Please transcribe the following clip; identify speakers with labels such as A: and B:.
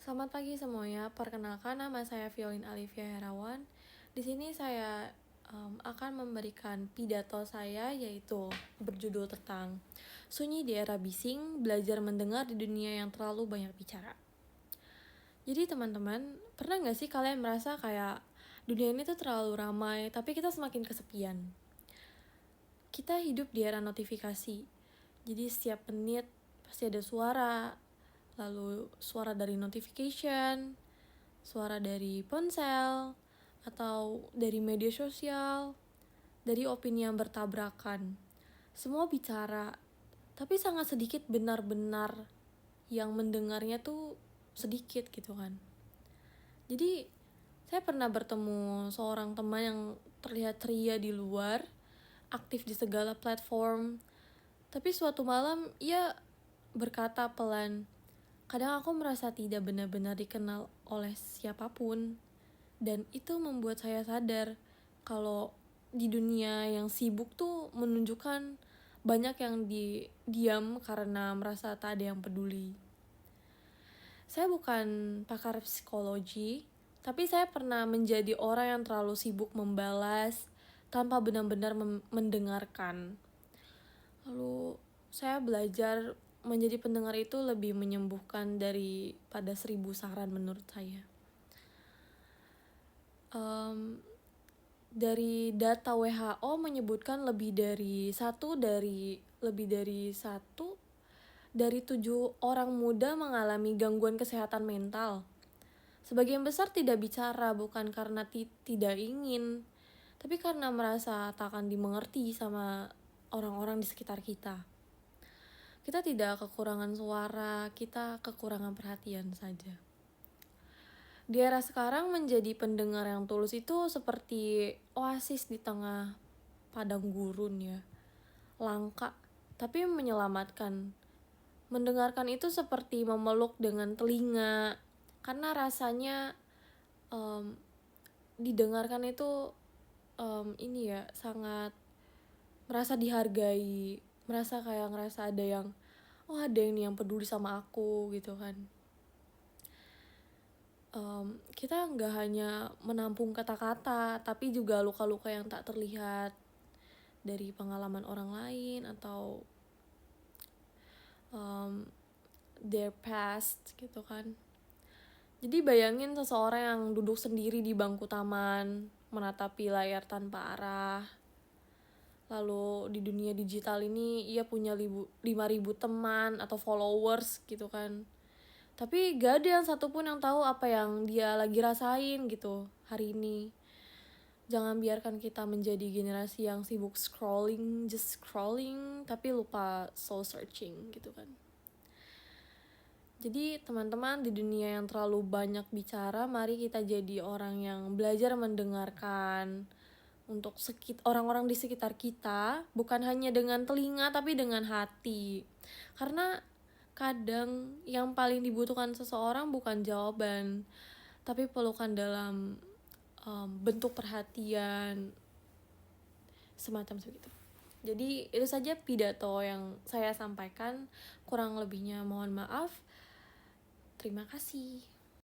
A: Selamat pagi semuanya. Perkenalkan, nama saya Violin Alivia Herawan. Di sini saya akan memberikan pidato saya, yaitu berjudul tentang sunyi di era bising, belajar mendengar di dunia yang terlalu banyak bicara. Jadi teman-teman, pernah gak sih kalian merasa kayak dunia ini tuh terlalu ramai, tapi kita semakin kesepian? Kita hidup di era notifikasi. Jadi setiap menit pasti ada suara, lalu suara dari notification, suara dari ponsel, atau dari media sosial, dari opini yang bertabrakan. Semua bicara, tapi sangat sedikit benar-benar yang mendengarnya tuh sedikit gitu kan. Jadi saya pernah bertemu seorang teman yang terlihat ceria di luar, aktif di segala platform, tapi suatu malam ia berkata pelan, "Kadang aku merasa tidak benar-benar dikenal oleh siapapun." Dan itu membuat saya sadar kalau di dunia yang sibuk tuh menunjukkan banyak yang diam karena merasa tak ada yang peduli. Saya bukan pakar psikologi, tapi saya pernah menjadi orang yang terlalu sibuk membalas tanpa benar-benar mendengarkan. Lalu saya belajar menjadi pendengar itu lebih menyembuhkan daripada 1000 saran menurut saya. Dari data WHO menyebutkan lebih dari 7 orang muda mengalami gangguan kesehatan mental. Sebagian besar tidak bicara bukan karena tidak ingin, tapi karena merasa tak akan dimengerti sama orang-orang di sekitar kita. Kita tidak kekurangan suara, kita kekurangan perhatian saja. Di era sekarang menjadi pendengar yang tulus itu seperti oasis di tengah padang gurun ya. Langka, tapi menyelamatkan. Mendengarkan itu seperti memeluk dengan telinga, karena rasanya didengarkan itu sangat merasa dihargai, ngerasa ada yang yang peduli sama aku gitu kan. Kita nggak hanya menampung kata-kata, tapi juga luka-luka yang tak terlihat dari pengalaman orang lain atau their past gitu kan. Jadi bayangin seseorang yang duduk sendiri di bangku taman, menatapi layar tanpa arah. Lalu di dunia digital ini ia punya 5.000 teman atau followers gitu kan. Tapi gak ada yang satupun yang tahu apa yang dia lagi rasain gitu hari ini. Jangan biarkan kita menjadi generasi yang sibuk scrolling, tapi lupa soul searching gitu kan. Jadi teman-teman, di dunia yang terlalu banyak bicara, mari kita jadi orang yang belajar mendengarkan untuk orang-orang di sekitar kita, bukan hanya dengan telinga tapi dengan hati. Karena kadang yang paling dibutuhkan seseorang bukan jawaban, tapi pelukan dalam bentuk perhatian, semacam segitu. Jadi itu saja pidato yang saya sampaikan, kurang lebihnya mohon maaf. Terima kasih.